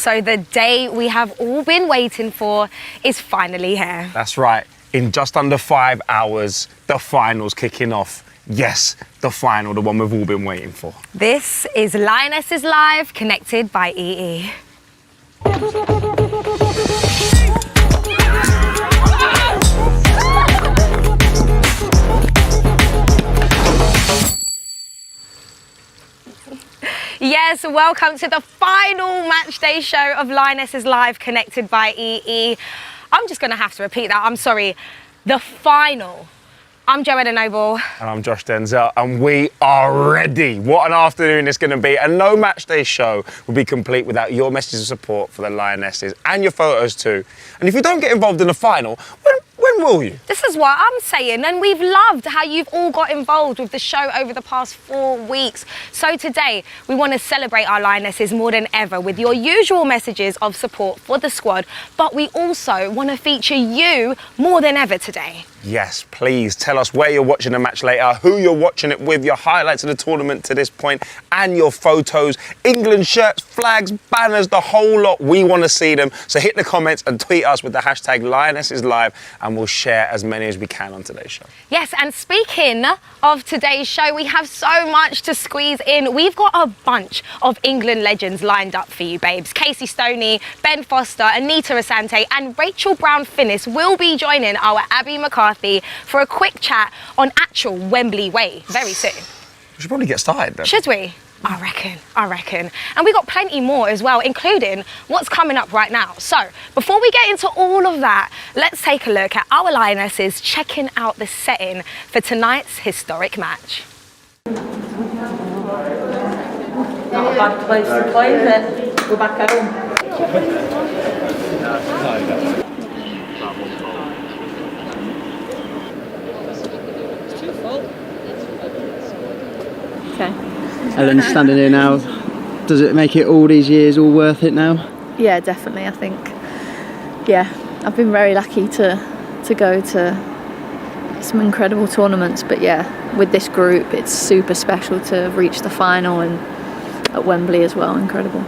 So the day we have all been waiting for is finally here. That's right. In just under 5 hours, the final's kicking off. Yes, the final, the one we've all been waiting for. This is Lionesses Live, connected by EE. Yes, welcome to the final Matchday show of Lionesses Live, connected by EE. I'm just going to have to repeat that. I'm sorry. The final. I'm Joelah Noble. And I'm Josh Denzel, and we are ready. What an afternoon it's going to be. And no Matchday show will be complete without your messages of support for the Lionesses and your photos too. And if you don't get involved in the final, when will you? This is what I'm saying, and we've loved how you've all got involved with the show over the past 4 weeks. So today, we want to celebrate our Lionesses more than ever with your usual messages of support for the squad, but we also want to feature you more than ever today. Yes, please tell us where you're watching the match later, who you're watching it with, your highlights of the tournament to this point, and your photos, England shirts, flags, banners, the whole lot. We want to see them. So hit the comments and tweet us with the hashtag Lionesses Live, and we'll share as many as we can on today's show. Yes, and speaking of today's show, we have so much to squeeze in. We've got a bunch of England legends lined up for you, babes. Stoney, Ben Foster, Anita Asante, and Rachel Brown-Finnis will be joining our Abby McCarthy for a quick chat on actual Wembley Way very soon. We should probably get started then. Should we? I reckon. And we got plenty more as well, including what's coming up right now. So, before we get into all of that, let's take a look at our Lionesses checking out the setting for tonight's historic match. Not a bad place to play, is it? Go back home. Okay. Ellen's standing here now. Does it make it all these years all worth it now? Yeah, definitely. I think, yeah, I've been very lucky to go to some incredible tournaments, but yeah, with this group, it's super special to have reached the final, and at Wembley as well. Incredible.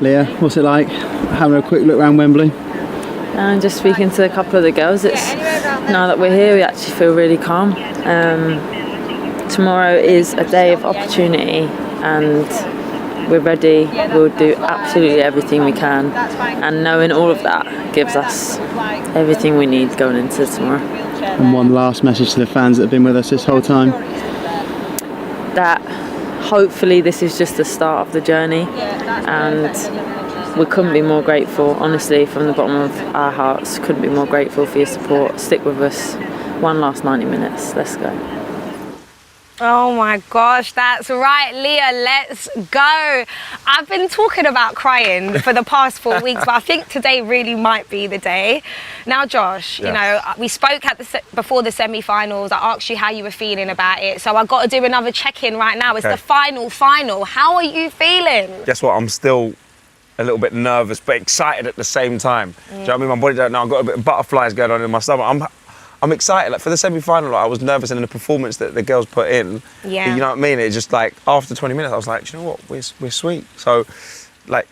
Leah, what's it like having a quick look around Wembley? And just speaking to a couple of the girls, it's now that we're here, we actually feel really calm. Tomorrow is a day of opportunity, and we're ready. We'll do absolutely everything we can, and knowing all of that gives us everything we need going into tomorrow. And one last message to the fans that have been with us this whole time. That hopefully this is just the start of the journey, and we couldn't be more grateful, honestly, from the bottom of our hearts. Couldn't be more grateful for your support. Stick with us. One last 90 minutes. Let's go. Oh my gosh, that's right, Leah, let's go. I've been talking about crying for the past 4 weeks, but I think today really might be the day. Now, Josh, you know, we spoke at before the semi-finals. I asked you how you were feeling about it, so I've got to do another check-in right now. It's the final. How are you feeling? Guess what? I'm still a little bit nervous, but excited at the same time. Do you know what I mean? My body don't know. I've got a bit of butterflies going on in my stomach. I'm excited. Like, for the semi-final, I was nervous, and in the performance that the girls put in, you know what I mean? It's just like, after 20 minutes, I was like, do you know what? We're sweet. So, like,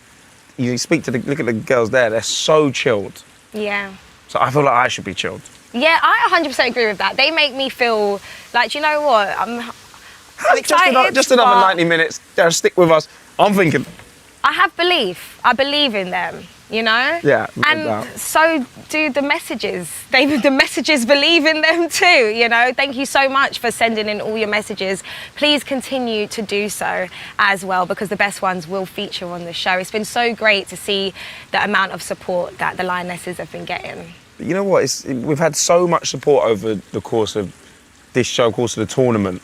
you speak to look at the girls there, they're so chilled. Yeah. So I feel like I should be chilled. Yeah, I 100% agree with that. They make me feel like, you know what? I'm excited. Just another 90 minutes. They'll stick with us. I'm thinking. I have belief. I believe in them. You know? Yeah, and so do the messages. The messages believe in them too, you know? Thank you so much for sending in all your messages. Please continue to do so as well, because the best ones will feature on the show. It's been so great to see the amount of support that the Lionesses have been getting. You know what? We've had so much support over the course of this show, course of the tournament.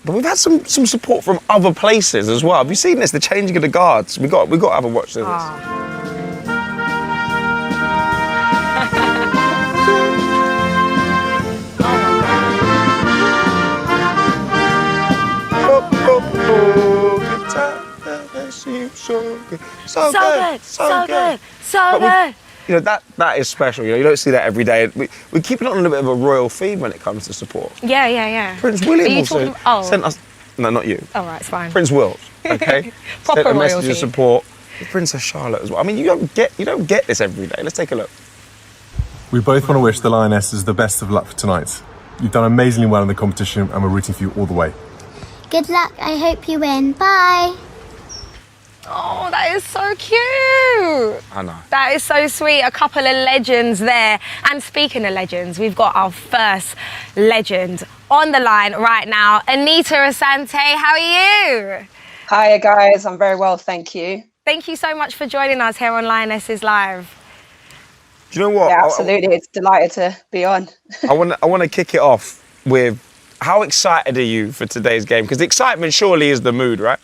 But we've had some support from other places as well. Have you seen this? The changing of the guards. We got to have a watch of this. So good. that is special. You don't see that every day. We keep it on a bit of a royal theme when it comes to support. Yeah. Prince William also Oh. sent us. No, not you. All right, it's fine. Prince Will. Okay. Proper sent a message royalty. of support. Princess Charlotte as well. I mean, you don't get this every day. Let's take a look. We both want to wish the Lionesses the best of luck for tonight. You've done amazingly well in the competition and we're rooting for you all the way. Good luck. I hope you win. Bye. Oh, that is so cute. I know. That is so sweet. A couple of legends there. And speaking of legends, we've got our first legend on the line right now. Anita Asante, how are you? Hi guys, I'm very well, thank you. Thank you so much for joining us here on Lionesses Live. Do you know what? Yeah, absolutely. It's delighted to be on. I want to kick it off with how excited are you for today's game? Because the excitement surely is the mood, right?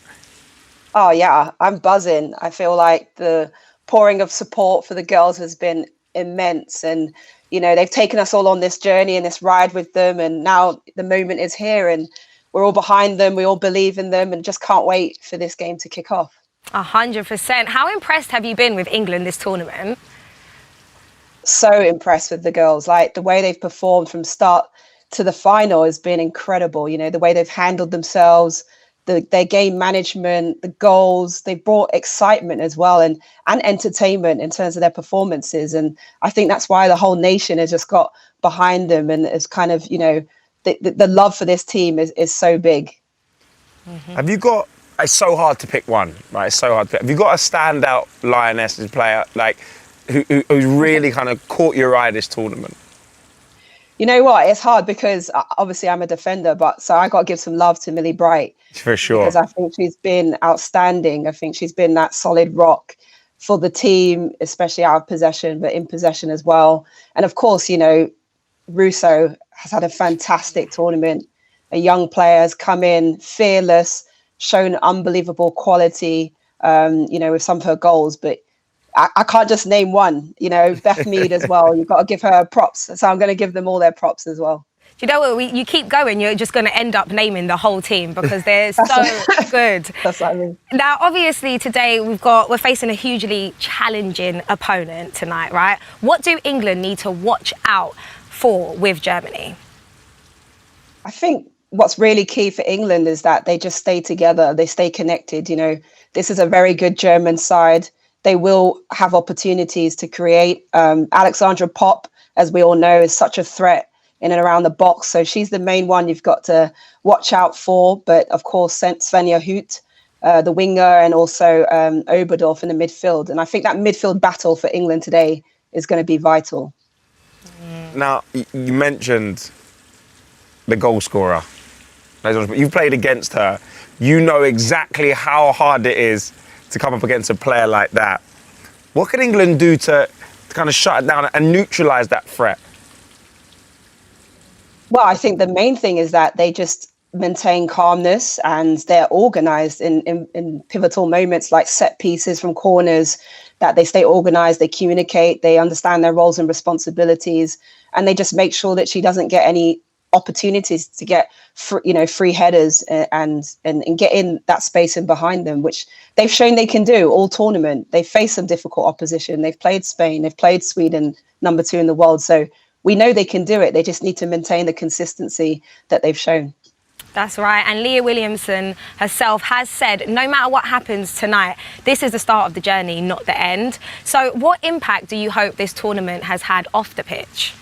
Oh yeah, I'm buzzing. I feel like the pouring of support for the girls has been immense, and they've taken us all on this journey and this ride with them, and now the moment is here and we're all behind them, we all believe in them, and just can't wait for this game to kick off. 100%. How impressed have you been with England this tournament? So impressed with the girls. Like, the way they've performed from start to the final has been incredible. The way they've handled themselves, their game management, the goals, they brought excitement as well, and entertainment in terms of their performances. And I think that's why the whole nation has just got behind them, and it's kind of, the love for this team is so big. Mm-hmm. Have you got? It's so hard to pick one, right? It's so hard to pick. Have you got a standout Lionesses player who's really kind of caught your eye this tournament? You know what? It's hard because obviously I'm a defender, so I got to give some love to Millie Bright. For sure. Because I think she's been outstanding. I think she's been that solid rock for the team, especially out of possession, but in possession as well. And of course, Russo has had a fantastic tournament. A young player has come in fearless, shown unbelievable quality, with some of her goals. But I can't just name one, Beth Mead as well. You've got to give her props. So I'm going to give them all their props as well. Do you know what? You keep going, you're just going to end up naming the whole team because they're so good. That's what I mean. Now, obviously, today we're facing a hugely challenging opponent tonight, right? What do England need to watch out for with Germany? I think what's really key for England is that they just stay together. They stay connected. This is a very good German side. They will have opportunities to create. Alexandra Popp, as we all know, is such a threat in and around the box. So she's the main one you've got to watch out for. But of course, Svenja Huth, the winger, and also Oberdorf in the midfield. And I think that midfield battle for England today is going to be vital. Now, you mentioned the goal scorer. You've played against her. You know exactly how hard it is to come up against a player like that. What can England do to kind of shut it down and neutralise that threat? Well, I think the main thing is that they just maintain calmness and they're organised in pivotal moments like set pieces from corners, that they stay organised, they communicate, they understand their roles and responsibilities, and they just make sure that she doesn't get any opportunities to get free headers and get in that space and behind them, which they've shown they can do all tournament. They've faced some difficult opposition. They've played Spain, they've played Sweden, number 2 in the world. So we know they can do it. They just need to maintain the consistency that they've shown. That's right. And Leah Williamson herself has said, no matter what happens tonight, this is the start of the journey, not the end. So what impact do you hope this tournament has had off the pitch?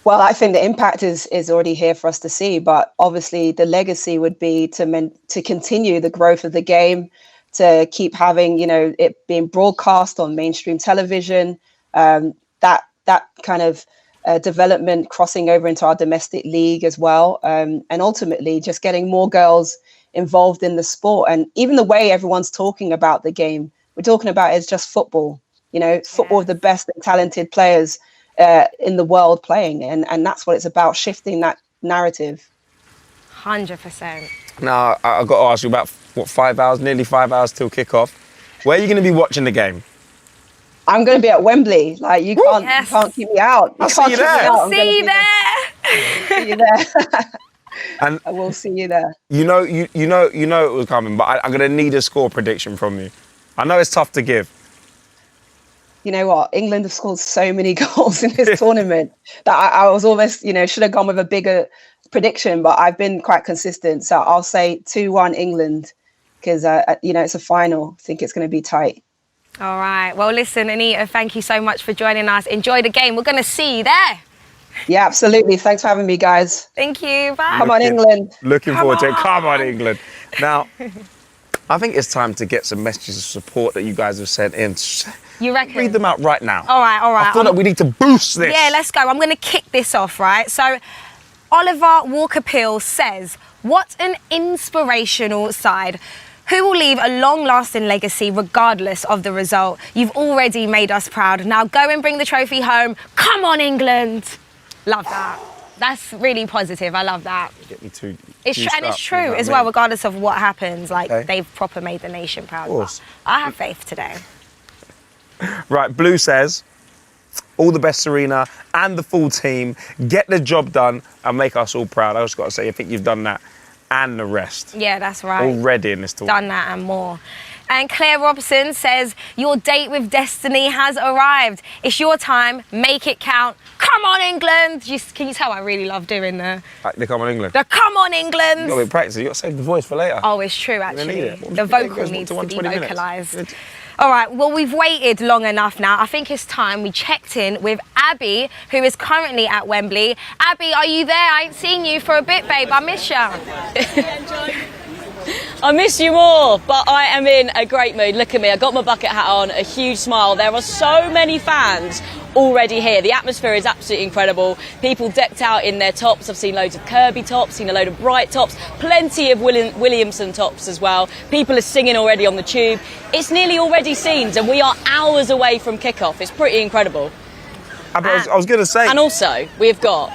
Well, I think the impact is already here for us to see, but obviously the legacy would be to continue the growth of the game, to keep having, it being broadcast on mainstream television, that kind of development crossing over into our domestic league as well, and ultimately just getting more girls involved in the sport. And even the way everyone's talking about the game, we're talking about is just football, football with the best and talented players in the world playing, and that's what it's about, shifting that narrative. 100%. Now, I've got to ask you about, nearly 5 hours till kick-off. Where are you going to be watching the game? I'm going to be at Wembley. Like, you can't keep me out. I'll see you there. I'll see you there. See you there. And I will see you there. You know it was coming, but I'm going to need a score prediction from you. I know it's tough to give. you know what, England have scored so many goals in this tournament that I was almost, you know, should have gone with a bigger prediction, but I've been quite consistent. So I'll say 2-1 England because, you know, it's a final. I think it's going to be tight. All right. Well, listen, Anita, thank you so much for joining us. Enjoy the game. We're going to see you there. Yeah, absolutely. Thanks for having me, guys. Thank you. Bye. Come on, England. Looking forward to it. Come on, England. Now, I think it's time to get some messages of support that you guys have sent in. You reckon? Read them out right now. All right. I feel like we need to boost this. Yeah, let's go. I'm going to kick this off, right? So, Oliver Walker-Peel says, what an inspirational side. Who will leave a long-lasting legacy regardless of the result? You've already made us proud. Now go and bring the trophy home. Come on, England. Love that. That's really positive. I love that. Get me too it's juiced and it's up, true you know what as I well, mean? regardless of what happens. Like, Okay. they've proper made the nation proud. Of course. I have faith today. Right, Blue says, all the best, Serena, and the full team. Get the job done and make us all proud. I just got to say, I think you've done that and the rest. Yeah, that's right. Already in this tournament. Done that and more. And Claire Robson says, your date with destiny has arrived. It's your time. Make it count. Come on, England. Can you tell I really love doing the Come on, England. come on, England. You've got to be practicing. You've got to save the voice for later. Oh, it's true, You're gonna actually. need it. What The do you think vocal goes needs to to be 120 minutes? vocalised. All right, well, we've waited long enough now. I think it's time we checked in with Abby, who is currently at Wembley. Abby, are you there? I ain't seen you for a bit, babe. I miss you. I miss you more, but I am in a great mood. Look at me, I got my bucket hat on, a huge smile. There are so many fans already here. The atmosphere is absolutely incredible. People decked out in their tops. I've seen loads of Kirby tops, seen a load of Bright tops, plenty of Williamson tops as well. People are singing already on the tube. It's nearly already scenes and we are hours away from kickoff. It's pretty incredible. I was going to say. And also, we've got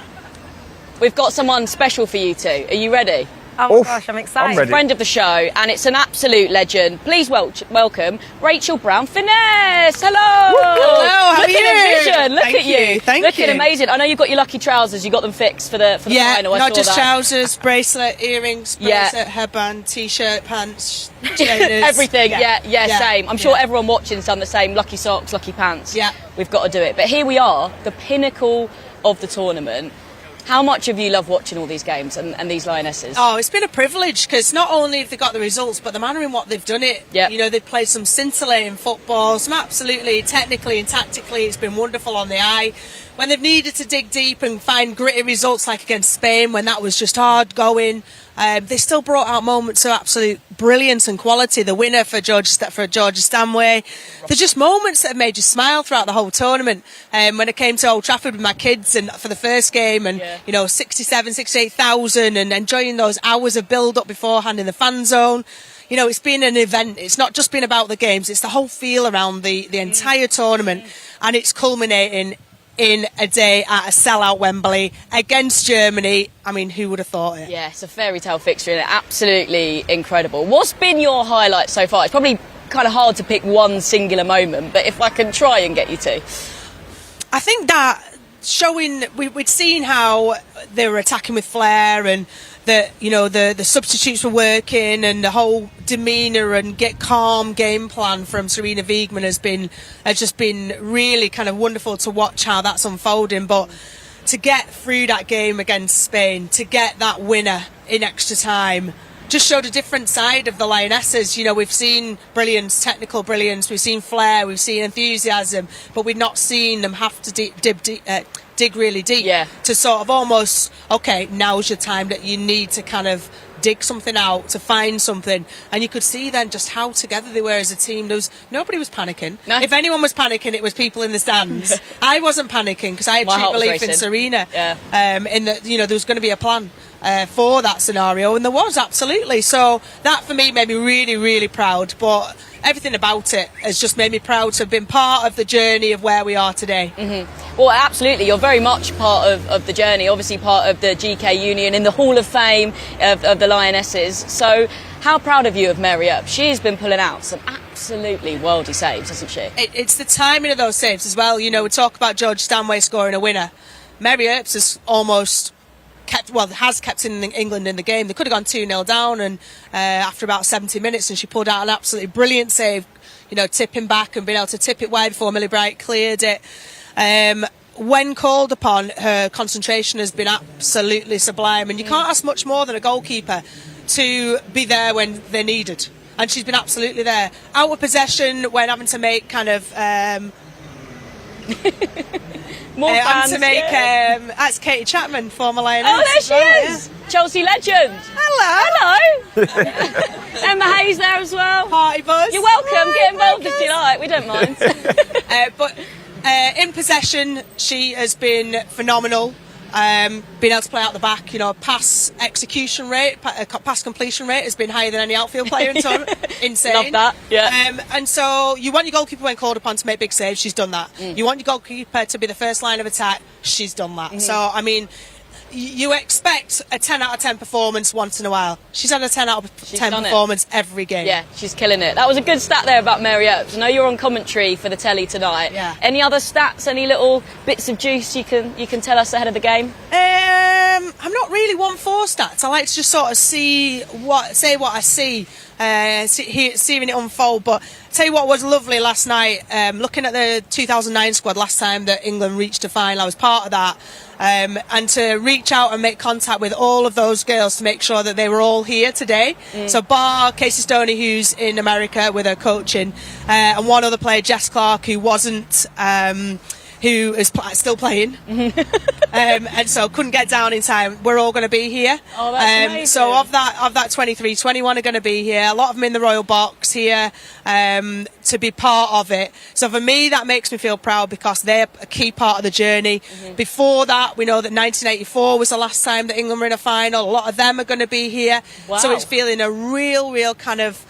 someone special for you two. Are you ready? Oh my gosh, I'm excited. I'm ready. Friend of the show, and it's an absolute legend. Please welcome Rachel Brown-Finnis. Hello. Hello, how are you? Looking a vision. Look Thank at you. you. Thank Looking you. amazing. I know you've got your lucky trousers. You got them fixed for the final. I not saw just that. trousers, bracelet, earrings, Yeah. bracelet, headband, t-shirt, pants, trainers. Everything. Yeah, same. I'm sure Yeah. everyone watching's done the same. Lucky socks, lucky pants. Yeah. We've got to do it. But here we are, the pinnacle of the tournament. How much have you loved watching all these games and these Lionesses? Oh, it's been a privilege because not only have they got the results, but the manner in what they've done it. Yeah. You know, they've played some scintillating football, some absolutely technically and tactically, it's been wonderful on the eye. When they've needed to dig deep and find gritty results like against Spain, when that was just hard going, they still brought out moments of absolute brilliance and quality. The winner for Georgia Stanway. They're just moments that have made you smile throughout the whole tournament. When I came to Old Trafford with my kids and for the first game and, 68,000 and enjoying those hours of build-up beforehand in the fan zone. You know, it's been an event. It's not just been about the games. It's the whole feel around the entire tournament. And it's culminating in a day at a sellout Wembley against Germany. I mean, who would have thought it? Yeah, it's a fairy tale fixture and absolutely incredible. What's been your highlight so far? It's probably kind of hard to pick one singular moment, but if I can try and get you to. I think that showing, we'd seen how they were attacking with flair and that, the substitutes were working and the whole demeanour and calm game plan from Serena Wiegmann has just been really kind of wonderful to watch how that's unfolding. But to get through that game against Spain, to get that winner in extra time, just showed a different side of the Lionesses. We've seen brilliance, technical brilliance, we've seen flair, we've seen enthusiasm, but we've not seen them have to dig really deep to sort of almost, okay, now's your time that you need to kind of dig something out, to find something. And you could see then just how together they were as a team. Nobody was panicking. No. If anyone was panicking, it was people in the stands. I wasn't panicking because I had true belief in Serena. In that, there was going to be a plan for that scenario, and there was, absolutely. So that for me made me really, really proud. But everything about it has just made me proud to have been part of the journey of where we are today. Mm-hmm. Well, absolutely. You're very much part of the journey, obviously part of the GK Union in the Hall of Fame of the Lionesses. So how proud of you of Mary Earp? She's been pulling out some absolutely worldy saves, hasn't she? It's the timing of those saves as well. We talk about George Stanway scoring a winner. Mary Earps has almost has kept England in the game. They could have gone 2-0 down and after about 70 minutes, and she pulled out an absolutely brilliant save, tipping back and being able to tip it wide before Millie Bright cleared it. When called upon, her concentration has been absolutely sublime, and you can't ask much more than a goalkeeper to be there when they're needed. And she's been absolutely there. Out of possession when having to make kind of... more fans, that's Katie Chapman, former Lioness. Oh, there she is! Yeah. Chelsea legend. Hello. Emma Hayes there as well. Party buzz. You're welcome. Get involved if you like. We don't mind. But in possession, she has been phenomenal. Being able to play out the back, pass execution rate, pass completion rate has been higher than any outfield player in tournament. Insane. Love that. Yeah. And so you want your goalkeeper when called upon to make big saves. She's done that. You want your goalkeeper to be the first line of attack. She's done that. So I mean, you expect a 10 out of 10 performance once in a while. She's had a 10 out of 10 performance every game. Yeah, she's killing it. That was a good stat there about Mary Earps. I know you're on commentary for the telly tonight. Yeah. Any other stats, any little bits of juice you can tell us ahead of the game? I'm not really one for stats. I like to just sort of say what I see, seeing it unfold. But tell you what was lovely last night, looking at the 2009 squad last time that England reached a final, I was part of that. And to reach out and make contact with all of those girls to make sure that they were all here today. So bar Casey Stoney, who's in America with her coaching, and one other player, Jess Clark, who wasn't, who is still playing, and so couldn't get down in time. We're all going to be here. Oh, that's amazing. So of that 23, 21 are going to be here. A lot of them in the Royal Box here to be part of it. So for me, that makes me feel proud because they're a key part of the journey. Before that, we know that 1984 was the last time that England were in a final. A lot of them are going to be here. Wow. So it's feeling a real kind of...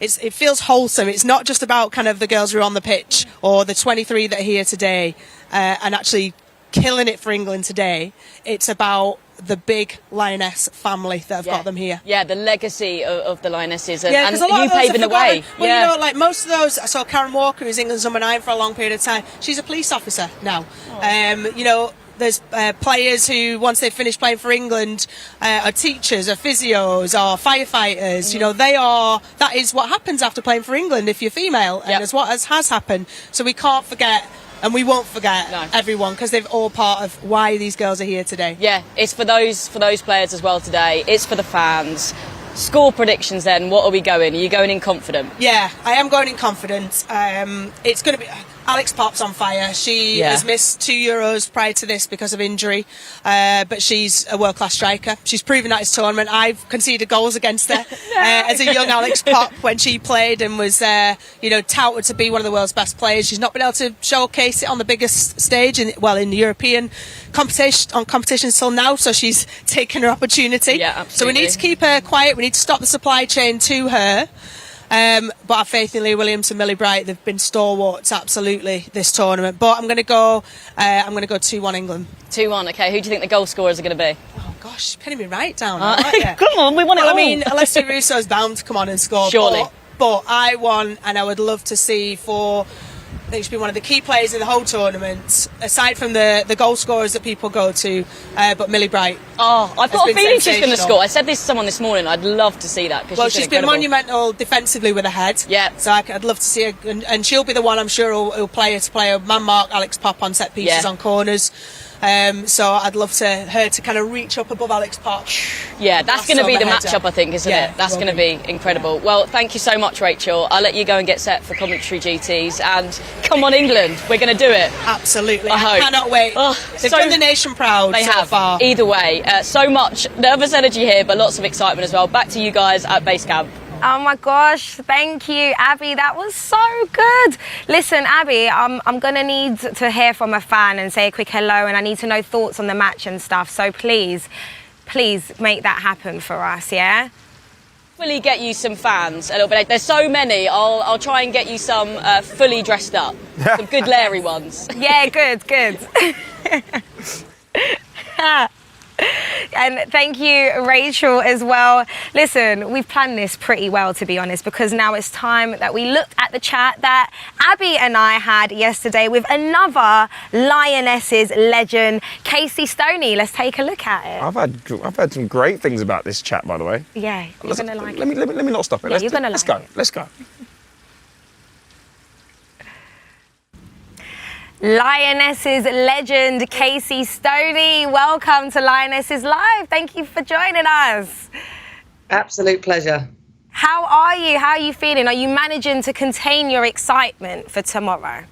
It feels wholesome. It's not just about kind of the girls who are on the pitch or the 23 that are here today and actually killing it for England today. It's about the big Lioness family that have got them here. Yeah, the legacy of the Lionesses and a lot you of those paving the are way. forgotten. Well, like most of those, I saw Karen Walker, who's England's number 9 for a long period of time. She's a police officer now. There's players who, once they've finished playing for England, are teachers, are physios, are firefighters. That is what happens after playing for England if you're female, and it's what has happened. So we can't forget, and we won't forget everyone, because they've all part of why these girls are here today. Yeah, it's for those players as well today. It's for the fans. Score predictions then, what are we going? Are you going in confident? Yeah, I am going in confident. It's going to be... Alex Pop's on fire. She has missed 2 Euros prior to this because of injury, but she's a world-class striker. She's proven that this tournament. I've conceded goals against her as a young Alex Pop when she played and was, touted to be one of the world's best players. She's not been able to showcase it on the biggest stage, in the European competitions till now, so she's taken her opportunity. Yeah, absolutely. So we need to keep her quiet. We need to stop the supply chain to her. But I have faith in Leah Williams and Millie Bright. They've been stalwarts absolutely this tournament. But I'm going to go 2-1 England. 2-1. Okay. Who do you think the goal scorers are going to be? Oh gosh, you're pinning me right down. Come on, we want it all. I mean, Alessia Russo's bound to come on and score. Surely. But I want, and I would love to see I think she's been one of the key players in the whole tournament, aside from the goal scorers that people go to, but Millie Bright. Oh, I've got a feeling she's going to score. I said this to someone this morning. I'd love to see that. Well, she's been monumental defensively with her head. Yeah. So I'd love to see her, and she'll be the one, I'm sure, who'll play a man mark Alex Pop on set pieces, on corners. So I'd love her to kind of reach up above Alex Pop. Yeah, that's going to be the matchup, I think, isn't it? That's going to be incredible. Well, thank you so much, Rachel. I'll let you go and get set for commentary duties. And come on, England, we're going to do it. Absolutely. I hope. Cannot wait. They've done the nation proud so far. Either way, so much nervous energy here, but lots of excitement as well. Back to you guys at base camp. Oh my gosh, thank you, Abby. That was so good. Listen, Abby, I'm going to need to hear from a fan and say a quick hello, and I need to know thoughts on the match and stuff. So please make that happen for us, yeah? Fully get you some fans a little bit. There's so many. I'll try and get you some fully dressed up. Some good Larry ones. Yeah, good. And thank you, Rachel, as well. Listen, we've planned this pretty well, to be honest, because now it's time that we looked at the chat that Abby and I had yesterday with another Lionesses legend, Casey Stoney. Let's take a look at it. I've heard some great things about this chat, by the way. Yeah, you're going to like it. Let me not stop it. Yeah, you're going to like it. Let's go. Lionesses legend Casey Stoney, welcome to Lionesses Live. Thank you for joining us. Absolute pleasure. How are you? How are you feeling? Are you managing to contain your excitement for tomorrow?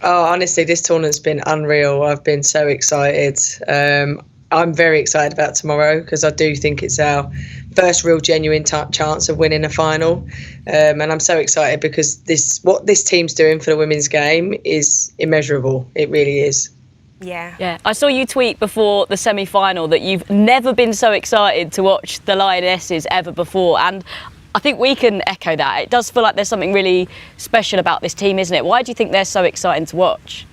Oh, honestly, this tournament's been unreal. I've been so excited. I'm very excited about tomorrow because I do think it's our first real genuine chance of winning a final. And I'm so excited because what this team's doing for the women's game is immeasurable. It really is. Yeah. I saw you tweet before the semi-final that you've never been so excited to watch the Lionesses ever before. And I think we can echo that. It does feel like there's something really special about this team, isn't it? Why do you think they're so exciting to watch?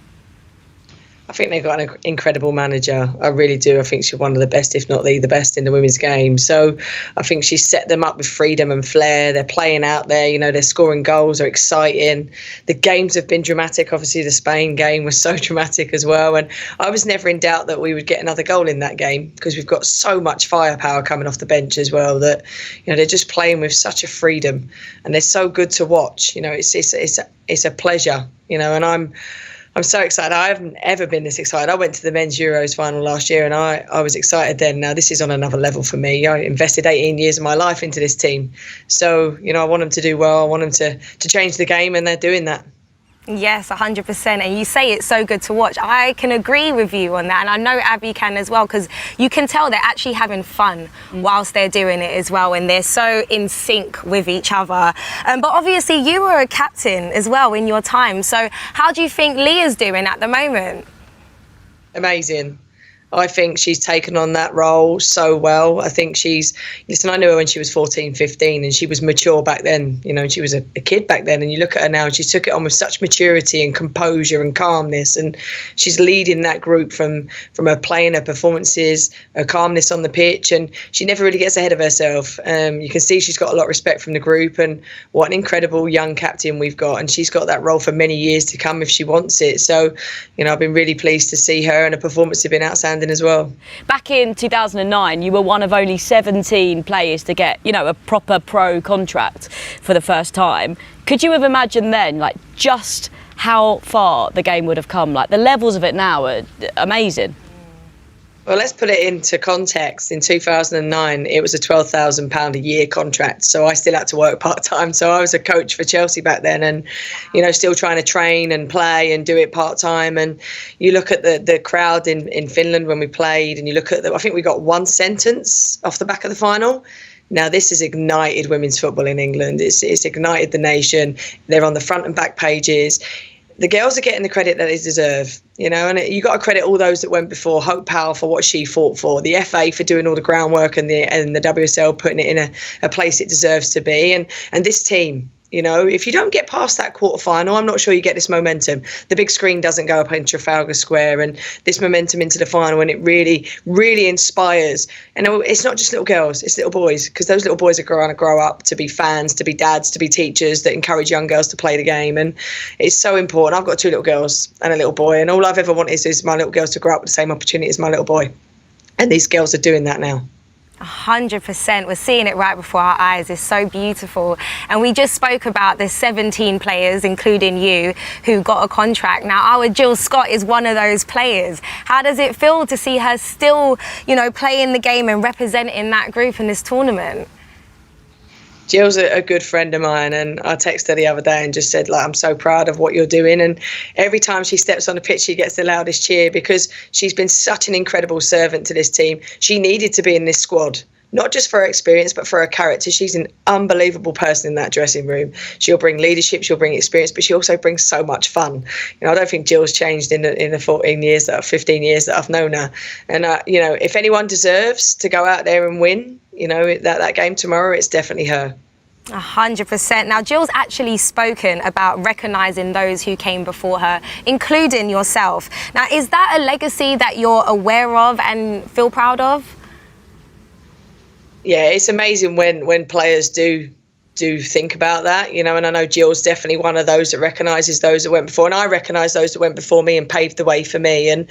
I think they've got an incredible manager. I really do. I think she's one of the best, if not the best in the women's game. So I think she's set them up with freedom and flair. They're playing out there. You know, they're scoring goals. They're exciting. The games have been dramatic. Obviously, the Spain game was so dramatic as well. And I was never in doubt that we would get another goal in that game because we've got so much firepower coming off the bench as well that, you know, they're just playing with such a freedom and they're so good to watch. You know, it's a pleasure, you know, and I'm so excited. I haven't ever been this excited. I went to the men's Euros final last year and I was excited then. Now this is on another level for me. I invested 18 years of my life into this team. So, you know, I want them to do well. I want them to change the game and they're doing that. Yes, 100%. And you say it's so good to watch. I can agree with you on that. And I know Abby can as well, because you can tell they're actually having fun whilst they're doing it as well. And they're so in sync with each other. But obviously you were a captain as well in your time. So how do you think Leah's doing at the moment? Amazing. I think she's taken on that role so well. I think I knew her when she was 14, 15 and she was mature back then, you know, she was a kid back then. And you look at her now and she took it on with such maturity and composure and calmness. And she's leading that group from her playing, her performances, her calmness on the pitch. And she never really gets ahead of herself. You can see she's got a lot of respect from the group and what an incredible young captain we've got. And she's got that role for many years to come if she wants it. So, you know, I've been really pleased to see her and her performance have been outstanding as well. Back in 2009, you were one of only 17 players to get, you know, a proper pro contract for the first time. Could you have imagined then, like, just how far the game would have come? Like, the levels of it now are amazing. Well, let's put it into context. In 2009, it was a £12,000 a year contract. So I still had to work part-time. So I was a coach for Chelsea back then and, you know, still trying to train and play and do it part-time. And you look at the crowd in Finland when we played and you look at I think we got one sentence off the back of the final. Now, this has ignited women's football in England. It's ignited the nation. They're on the front and back pages. The girls are getting the credit that they deserve, you know, and you got to credit all those that went before. Hope Powell for what she fought for, the FA for doing all the groundwork, and the WSL putting it in a place it deserves to be, and this team. You know, if you don't get past that quarterfinal, I'm not sure you get this momentum. The big screen doesn't go up in Trafalgar Square, and this momentum into the final, and it really, really inspires. And it's not just little girls, it's little boys, because those little boys are going to grow up to be fans, to be dads, to be teachers that encourage young girls to play the game. And it's so important. I've got 2 little girls and a little boy, and all I've ever wanted is my little girls to grow up with the same opportunity as my little boy. And these girls are doing that now. 100%. We're seeing it right before our eyes. It's so beautiful. And we just spoke about the 17 players, including you, who got a contract. Now, our Jill Scott is one of those players. How does it feel to see her still, you know, playing the game and representing that group in this tournament? Jill's a good friend of mine, and I texted her the other day and just said, like, I'm so proud of what you're doing. And every time she steps on the pitch, she gets the loudest cheer because she's been such an incredible servant to this team. She needed to be in this squad, not just for her experience, but for her character. She's an unbelievable person in that dressing room. She'll bring leadership, she'll bring experience, but she also brings so much fun. You know, I don't think Jill's changed in the 15 years that I've known her. And, you know, if anyone deserves to go out there and win, you know, that game tomorrow, it's definitely her. 100%. Now, Jill's actually spoken about recognising those who came before her, including yourself. Now, is that a legacy that you're aware of and feel proud of? Yeah, it's amazing when players do do think about that, you know, and I know Jill's definitely one of those that recognises those that went before, and I recognise those that went before me and paved the way for me. And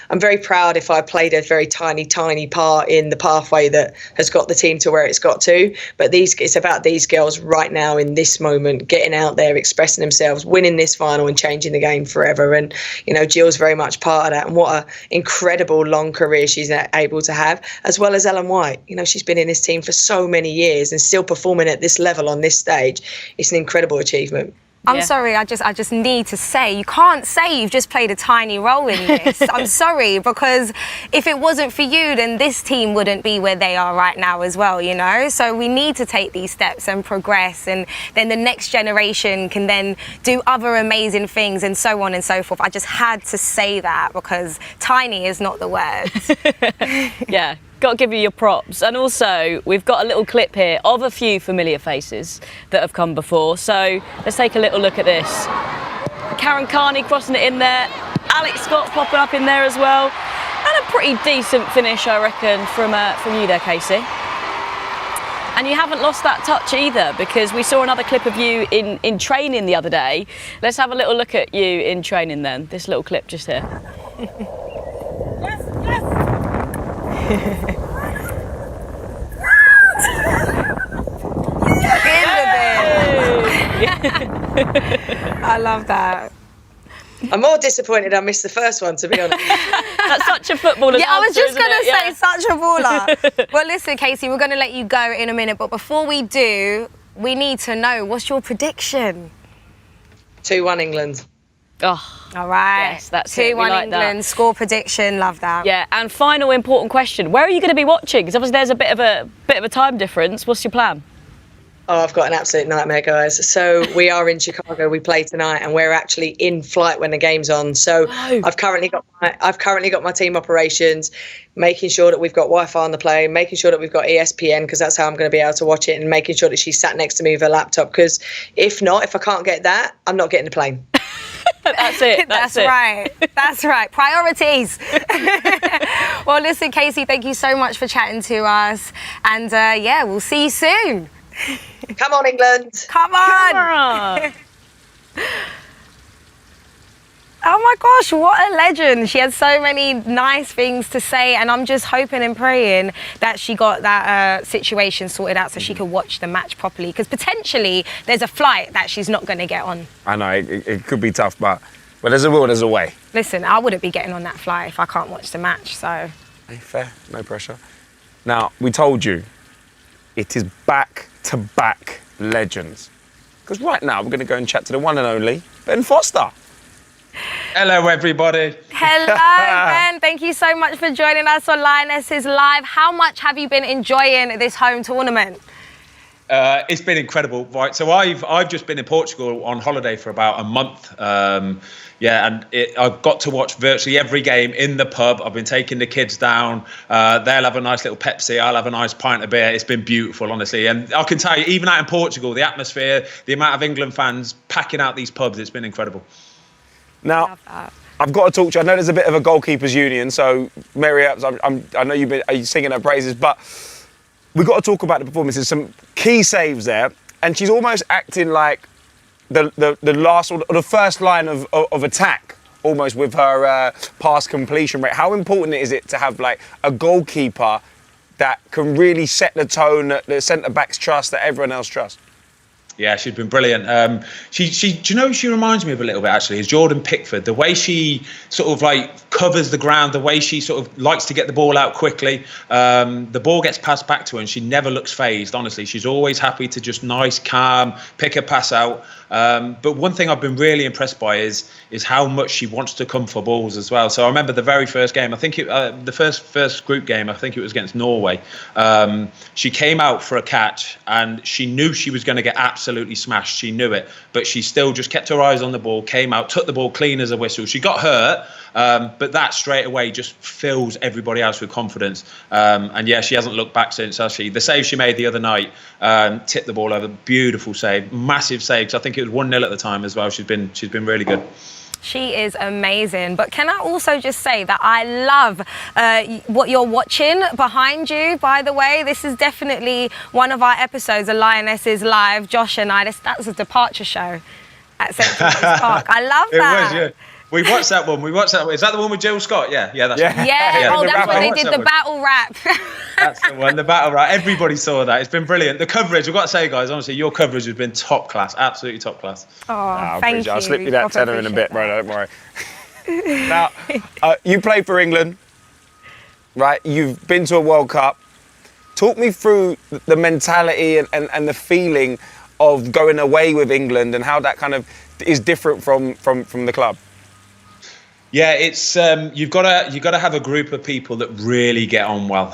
I'm very proud if I played a very tiny part in the pathway that has got the team to where it's got to. But it's about these girls right now in this moment, getting out there, expressing themselves, winning this final and changing the game forever. And, you know, Jill's very much part of that, and what an incredible long career she's able to have, as well as Ellen White. You know, she's been in this team for so many years and still performing at this level on this stage. It's an incredible achievement. I'm sorry, I just need to say, you can't say you've just played a tiny role in this. I'm sorry, because if it wasn't for you, then this team wouldn't be where they are right now as well, you know? So we need to take these steps and progress, and then the next generation can then do other amazing things and so on and so forth. I just had to say that because tiny is not the word. Yeah. Got to give you your props. And also, we've got a little clip here of a few familiar faces that have come before. So let's take a little look at this. Karen Carney crossing it in there. Alex Scott popping up in there as well. And a pretty decent finish, I reckon, from you there, Casey. And you haven't lost that touch either, because we saw another clip of you in training the other day. Let's have a little look at you in training then. This little clip just here. I love that. I'm more disappointed I missed the first one, to be honest. That's such a footballer's I was answer, just going to say, yeah. such a baller. Well, listen, Casey, we're going to let you go in a minute, but before we do, we need to know, what's your prediction? 2-1 England. Oh, all right. Yes, that's 2-1 it. We like England, that. score prediction, love that. Yeah, and final important question: where are you going to be watching? Because obviously there's a bit of a time difference. What's your plan? Oh, I've got an absolute nightmare, guys. So we are in Chicago. We play tonight, and we're actually in flight when the game's on. So I've currently got my team operations, making sure that we've got Wi-Fi on the plane, making sure that we've got ESPN, because that's how I'm going to be able to watch it, and making sure that she's sat next to me with her laptop. Because if I can't get that, I'm not getting the plane. That's it. That's right. That's right. Priorities. Well, listen, Casey, thank you so much for chatting to us. And yeah, we'll see you soon. Come on, England. Come on. Oh my gosh, what a legend. She had so many nice things to say, and I'm just hoping and praying that she got that situation sorted out so she could watch the match properly, because potentially there's a flight that she's not going to get on. I know, it could be tough, but there's a will, there's a way. Listen, I wouldn't be getting on that flight if I can't watch the match, so... Hey, fair, no pressure. Now, we told you, it is back-to-back legends. Because right now, we're going to go and chat to the one and only Ben Foster. Hello, everybody. Hello, Ben. Thank you so much for joining us on Lionesses Live. How much have you been enjoying this home tournament? It's been incredible, right? So I've just been in Portugal on holiday for about a month. And I've got to watch virtually every game in the pub. I've been taking the kids down. They'll have a nice little Pepsi. I'll have a nice pint of beer. It's been beautiful, honestly. And I can tell you, even out in Portugal, the atmosphere, the amount of England fans packing out these pubs, it's been incredible. Now, I've got to talk to you. I know there's a bit of a goalkeepers union, so Mary, I know you've been singing her praises, but we've got to talk about the performances. Some key saves there, and she's almost acting like the last or the first line of attack, almost with her pass completion rate. How important is it to have like a goalkeeper that can really set the tone, that the centre backs trust, that everyone else trusts? Yeah, she's been brilliant. Do you know who she reminds me of a little bit, actually, is Jordan Pickford. The way she sort of like covers the ground, the way she sort of likes to get the ball out quickly. The ball gets passed back to her and she never looks phased, honestly. She's always happy to just nice, calm, pick a pass out. But one thing I've been really impressed by is how much she wants to come for balls as well. So I remember the very first game, I think the first group game, I think it was against Norway. She came out for a catch and she knew she was going to get absolutely smashed. She knew it, but she still just kept her eyes on the ball, came out, took the ball clean as a whistle. She got hurt, but that straight away just fills everybody else with confidence. And yeah, she hasn't looked back since, has she? The save she made the other night, tipped the ball over, beautiful save, massive save. I think it was 1-0 at the time as well. She's been really good. She is amazing. But can I also just say that I love what you're watching behind you, by the way. This is definitely one of our episodes, the Lionesses Live, Josh and I. That was a departure show at St. James's Park. I love that. It was, yeah. We watched that one. Is that the one with Jill Scott? Yeah, that's Yeah, oh, that's when they did the battle rap. That's the one, the battle rap. Everybody saw that. It's been brilliant. The coverage, I've got to say, guys, honestly, your coverage has been top class. Absolutely top class. Oh, thank you. I'll slip you that tenner in a bit, bro. Don't worry. Now, you play for England, right? You've been to a World Cup. Talk me through the mentality and the feeling of going away with England and how that kind of is different from the club. Yeah, it's you've got to have a group of people that really get on well.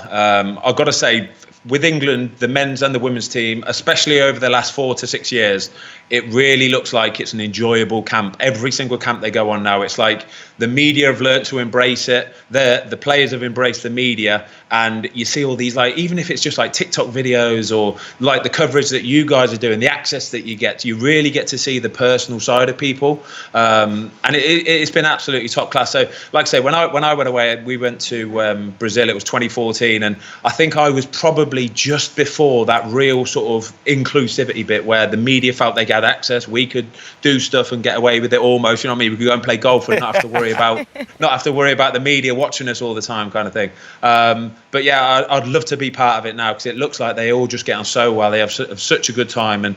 I've got to say, with England, the men's and the women's team, especially over the last 4 to 6 years, it really looks like it's an enjoyable camp. Every single camp they go on now, it's like the media have learnt to embrace it. The players have embraced the media, and you see all these, like, even if it's just like TikTok videos or like the coverage that you guys are doing, the access that you get, you really get to see the personal side of people, and it's been absolutely top class. So, like I say, when I went away, we went to Brazil. It was 2014, and I think I was probably just before that real sort of inclusivity bit where the media felt they had access. We could do stuff and get away with it almost. You know what I mean? We could go and play golf and not have to worry about the media watching us all the time, kind of thing. But yeah, I'd love to be part of it now because it looks like they all just get on so well. They have such a good time, and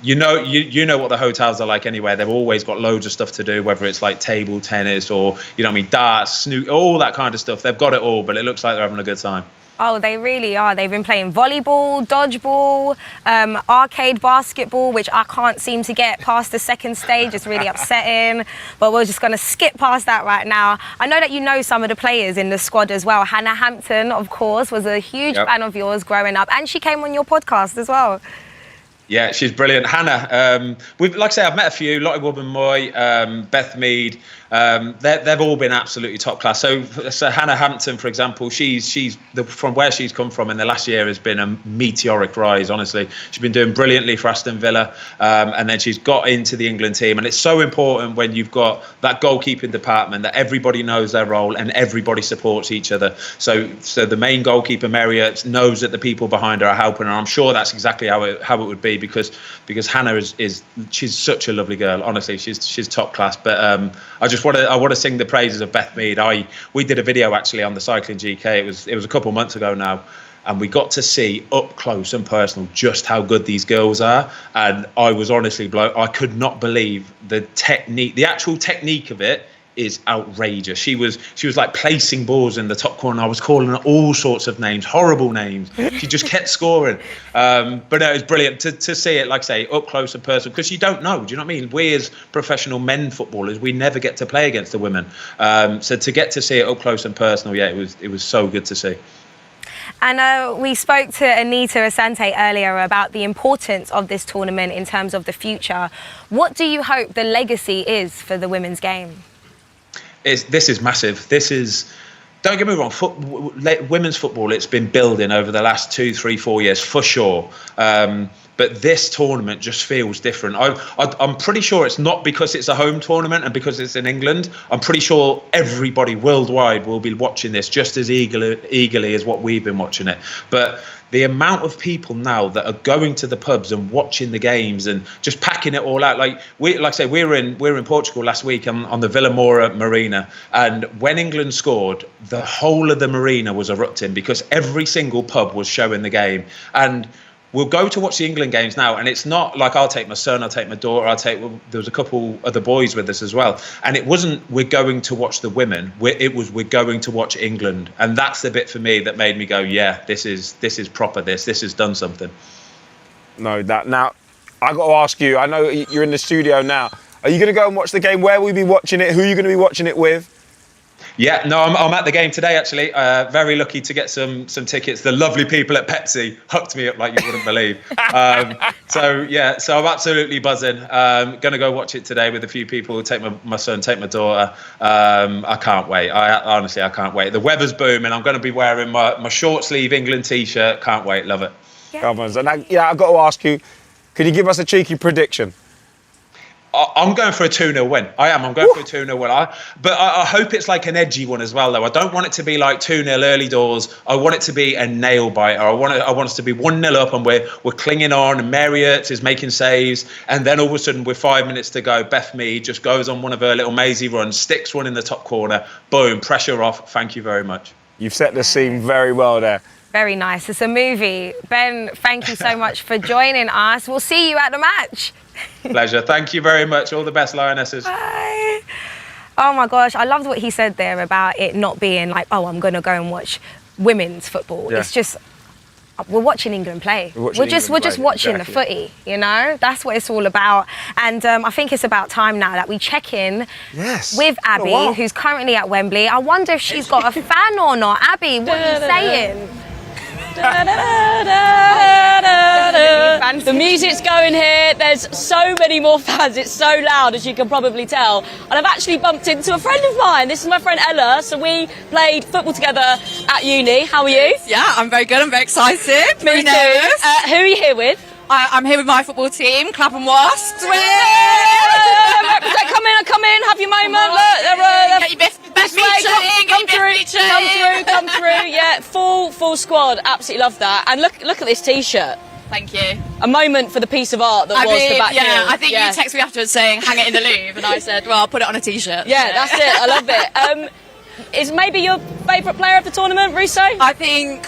you know what the hotels are like anyway. They've always got loads of stuff to do, whether it's like table tennis or, you know what I mean, darts, snooker, all that kind of stuff. They've got it all, but it looks like they're having a good time. Oh, they really are. They've been playing volleyball, dodgeball, arcade basketball, which I can't seem to get past the second stage. It's really upsetting. But we're just going to skip past that right now. I know that you know some of the players in the squad as well. Hannah Hampton, of course, was a huge fan of yours growing up. And she came on your podcast as well. Yeah, she's brilliant. Hannah, like I say, I've met a few, Lottie Woburn-Moy, Beth Mead. They've all been absolutely top class. So Hannah Hampton, for example, from where she's come from in the last year has been a meteoric rise, honestly. She's been doing brilliantly for Aston Villa, and then she's got into the England team. And it's so important when you've got that goalkeeping department that everybody knows their role and everybody supports each other. So the main goalkeeper, Marriott, knows that the people behind her are helping her. I'm sure that's exactly how it would be because Hannah she's such a lovely girl. Honestly, she's top class. But I want to sing the praises of Beth Mead. We did a video actually on the Cycling GK. It was a couple of months ago now, and we got to see up close and personal just how good these girls are. And I was honestly blown. I could not believe the technique, the actual technique of it is outrageous. She was like placing balls in the top corner. I was calling her all sorts of names, horrible names. She just kept scoring. But no, it was brilliant to see it, like I say, up close and personal, because you don't know. Do you know what I mean? We as professional men footballers, we never get to play against the women. So to get to see it up close and personal, yeah, it was so good to see. And we spoke to Anita Asante earlier about the importance of this tournament in terms of the future. What do you hope the legacy is for the women's game? This is massive. Don't get me wrong, women's football, it's been building over the last 2, 3, 4 years for sure. But this tournament just feels different. I'm pretty sure it's not because it's a home tournament and because it's in England. I'm pretty sure everybody worldwide will be watching this just as eagerly as what we've been watching it. But the amount of people now that are going to the pubs and watching the games and just packing it all out. Like I say, we were in Portugal last week on the Vila Moura Marina, and when England scored, the whole of the marina was erupting because every single pub was showing the game. And we'll go to watch the England games now, and it's not like I'll take my son, I'll take my daughter, there was a couple other boys with us as well. And it wasn't we're going to watch the women, we're going to watch England. And that's the bit for me that made me go, yeah, this is proper, this has done something. No, now, I got to ask you, I know you're in the studio now. Are you going to go and watch the game? Where will you be watching it? Who are you going to be watching it with? Yeah, no, I'm at the game today, actually. Very lucky to get some tickets. The lovely people at Pepsi hooked me up like you wouldn't believe. So I'm absolutely buzzing. Going to go watch it today with a few people. Take my son, take my daughter. I can't wait. Honestly, I can't wait. The weather's booming. I'm going to be wearing my short sleeve England T-shirt. Can't wait. Love it. Yeah. And I've got to ask you, could you give us a cheeky prediction? I'm going for a 2-0 win. I am. I'm going for a 2-0 win. But I hope it's like an edgy one as well, though. I don't want it to be like 2-0 early doors. I want it to be a nail biter. I want us to be 1-0 up and we're clinging on, and Marriott is making saves, and then all of a sudden with 5 minutes to go, Beth Mead just goes on one of her little mazy runs, sticks one in the top corner, boom, pressure off. Thank you very much. You've set the scene very well there. Very nice. It's a movie. Ben, thank you so much for joining us. We'll see you at the match. Pleasure. Thank you very much. All the best, Lionesses. Bye. Oh my gosh, I loved what he said there about it not being like, oh, I'm going to go and watch women's football. Yeah. It's just, we're watching England play. We're just watching the footy, you know? That's what it's all about. And I think it's about time now that we check in with Abby, who's currently at Wembley. I wonder if she's got a fan or not. Abby, what are you saying? The music's going here. There's so many more fans. It's so loud, as you can probably tell. And I've actually bumped into a friend of mine. This is my friend Ella. So we played football together at uni. How are you? Yeah, I'm very good. I'm very excited. Me too. Who are you here with? I'm here with my football team, Clapham Wasps. Come in, have your moment. Look, get your best feature. Come through. Yeah, full squad. Absolutely love that. And look at this T-shirt. Thank you. A moment for the piece of art that was the back heel. I think you texted me afterwards saying hang it in the Louvre, and I said, well, I'll put it on a T-shirt. Yeah, that's it. I love it. Is maybe your favourite player of the tournament, Russo? I think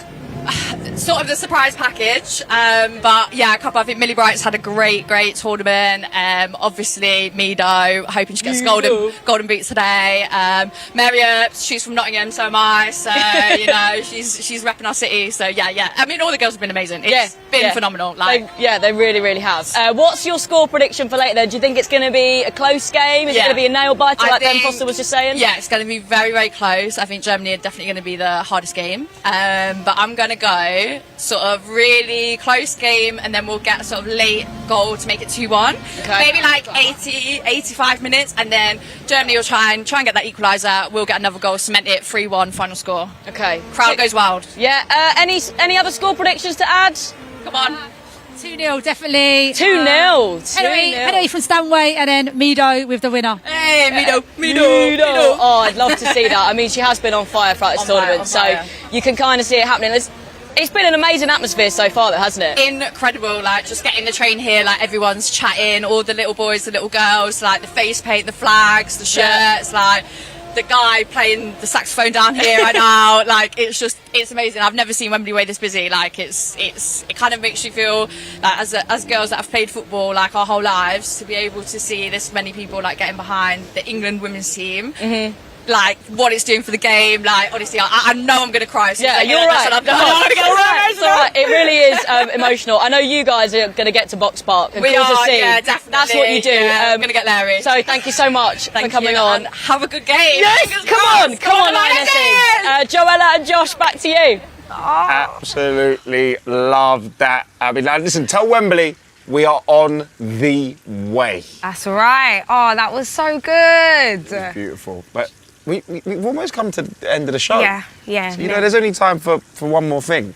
sort of the surprise package, but yeah, I think Millie Bright's had a great tournament. Obviously Mido, hoping she gets golden boot today. Marriott, she's from Nottingham, so am I, so you know, she's repping our city, so yeah. I mean, all the girls have been amazing. It's been phenomenal. They really have. What's your score prediction for later then? Do you think it's going to be a close game? Is it going to be a nail biter like Ben Foster was just saying? Yeah, it's going to be very close. I think Germany are definitely going to be the hardest game, but I'm going to go sort of really close game, and then we'll get sort of late goal to make it 2-1. Okay. Maybe like 85 minutes, and then Germany will try and get that equaliser. We'll get another goal, cement it 3-1 final score. Okay. Crowd goes wild. Yeah. Any other score predictions to add? Come on. 2-0, definitely. 2-0. Henry from Stanway, and then Mido with the winner. Hey, Mido. Oh, I'd love to see that. I mean, she has been on fire throughout this tournament, so you can kind of see it happening. It's been an amazing atmosphere so far, though, hasn't it? Incredible, like just getting the train here, like everyone's chatting, all the little boys, the little girls, like the face paint, the flags, the shirts, like the guy playing the saxophone down here right now, like it's amazing. I've never seen Wembley Way this busy. Like it kind of makes you feel like as girls that have played football like our whole lives, to be able to see this many people like getting behind the England women's team. Mm-hmm. Like what it's doing for the game, like honestly, I know I'm going to cry. Yeah, you're right. It's all right. It really is emotional. I know you guys are going to get to Box Park. We are, yeah, definitely. That's what you do. Yeah, I'm going to get Larry. So thank you so much for coming on. Have a good game. Yes, come on, Lionesses. Joelah and Josh, back to you. Absolutely love that, Abby. Now listen, tell Wembley we are on the way. That's right. Oh, that was so good. Beautiful. But we've almost come to the end of the show. Yeah. So, you know, there's only time for one more thing.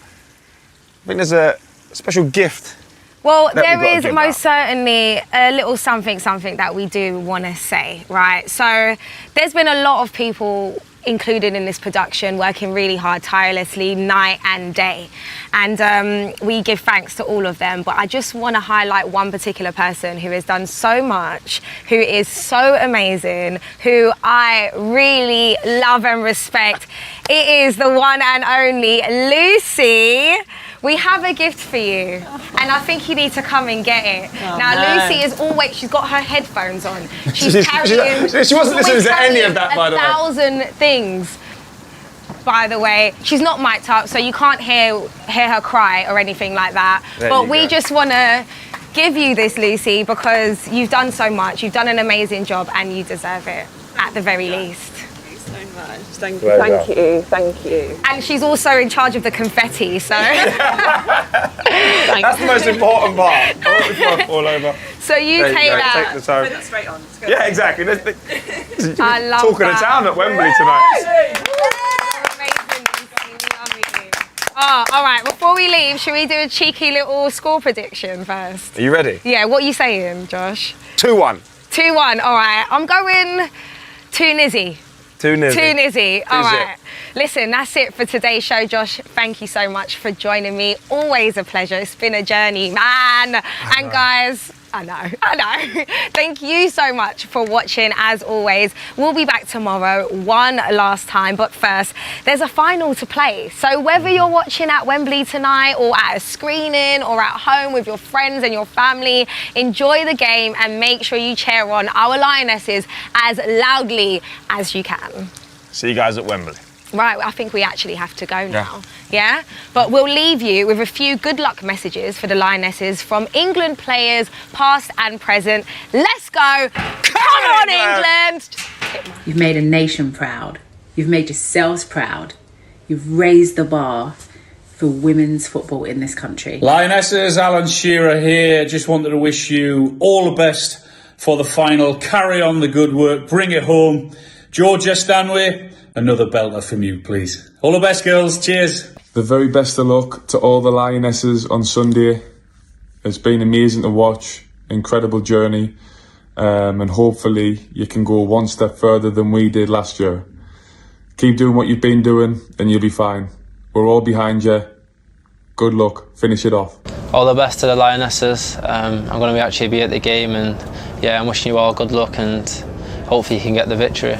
I think there's a special gift. Well, there is most certainly a little something that we do want to say, right? So there's been a lot of people included in this production, working really hard, tirelessly, night and day. And we give thanks to all of them. But I just want to highlight one particular person who has done so much, who is so amazing, who I really love and respect. It is the one and only Lucy. We have a gift for you, and I think you need to come and get it. Lucy is always, she's got her headphones on. She's carrying, she wasn't listening to any of that, by the way. 1,000 things, by the way. She's not mic'd up, so you can't hear her cry or anything like that. But we just want to give you this, Lucy, because you've done so much. You've done an amazing job, and you deserve it, at the very least. Thank you. And she's also in charge of the confetti, so. That's the most important part. I want the fluff all over. So you take that. Take the time. Put that straight on. Yeah, exactly. I love talking that. of town at Wembley tonight. Amazing, Lucy. Love you. Oh, all right. Before we leave, should we do a cheeky little score prediction first? Are you ready? Yeah. What are you saying, Josh? 2-1. 2-1. All right. I'm going 2-Nizzy. 2-Nizzy. 2-Nizzy. All right. Listen, that's it for today's show, Josh. Thank you so much for joining me. Always a pleasure. It's been a journey, man. And guys, I know. Thank you so much for watching, as always. We'll be back tomorrow one last time, but first, there's a final to play. So whether you're watching at Wembley tonight or at a screening or at home with your friends and your family, enjoy the game and make sure you cheer on our Lionesses as loudly as you can. See you guys at Wembley. Right, I think we actually have to go now, yeah? But we'll leave you with a few good luck messages for the Lionesses from England players, past and present. Let's go! Come on, England! You've made a nation proud. You've made yourselves proud. You've raised the bar for women's football in this country. Lionesses, Alan Shearer here. Just wanted to wish you all the best for the final. Carry on the good work. Bring it home. Georgia Stanway, another belter from you, please. All the best, girls. Cheers. The very best of luck to all the Lionesses on Sunday. It's been amazing to watch, incredible journey, and hopefully you can go one step further than we did last year. Keep doing what you've been doing and you'll be fine. We're all behind you. Good luck. Finish it off. All the best to the Lionesses. I'm going to actually be at the game, and yeah, I'm wishing you all good luck and hopefully you can get the victory.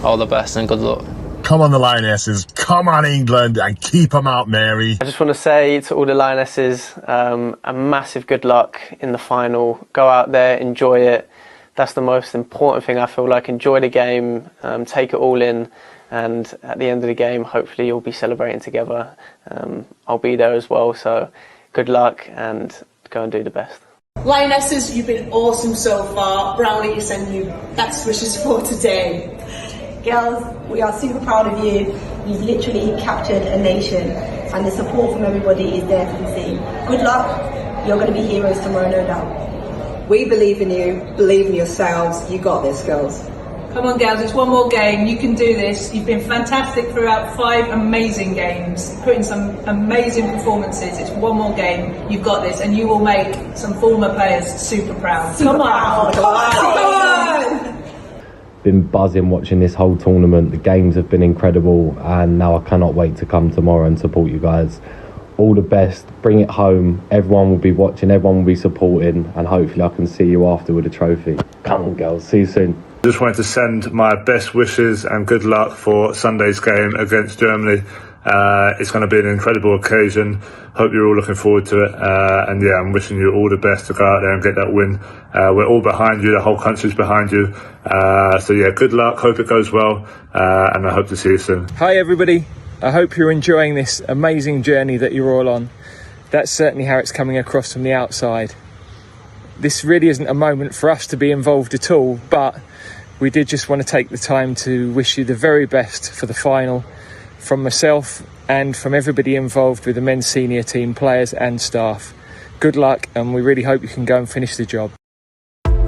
All the best and good luck. Come on the Lionesses, come on England, and keep them out, Mary. I just want to say to all the Lionesses, a massive good luck in the final. Go out there, enjoy it. That's the most important thing, I feel like. Enjoy the game, take it all in, and at the end of the game, hopefully you'll be celebrating together. I'll be there as well, so good luck and go and do the best. Lionesses, you've been awesome so far. Brownie is sending you best wishes for today. Girls, we are super proud of you. You've literally captured a nation, and the support from everybody is there to see. Good luck. You're going to be heroes tomorrow, no doubt. We believe in you. Believe in yourselves. You got this, girls. Come on, girls, it's one more game. You can do this. You've been fantastic throughout 5 amazing games, putting some amazing performances. It's one more game. You've got this, and you will make some former players super proud. Come on. Come on. Been buzzing watching this whole tournament. The games have been incredible, and now I cannot wait to come tomorrow and support you guys. All the best, bring it home. Everyone will be watching, everyone will be supporting, and hopefully I can see you after with a trophy. Come on, girls, see you soon. Just wanted to send my best wishes and good luck for Sunday's game against Germany. It's going to be an incredible occasion. Hope you're all looking forward to it. And yeah, I'm wishing you all the best to go out there and get that win. We're all behind you. The whole country's behind you. So yeah, good luck. Hope it goes well. And I hope to see you soon. Hi everybody. I hope you're enjoying this amazing journey that you're all on. That's certainly how it's coming across from the outside. This really isn't a moment for us to be involved at all, but we did just want to take the time to wish you the very best for the final, from myself and from everybody involved with the men's senior team, players and staff. Good luck, and we really hope you can go and finish the job.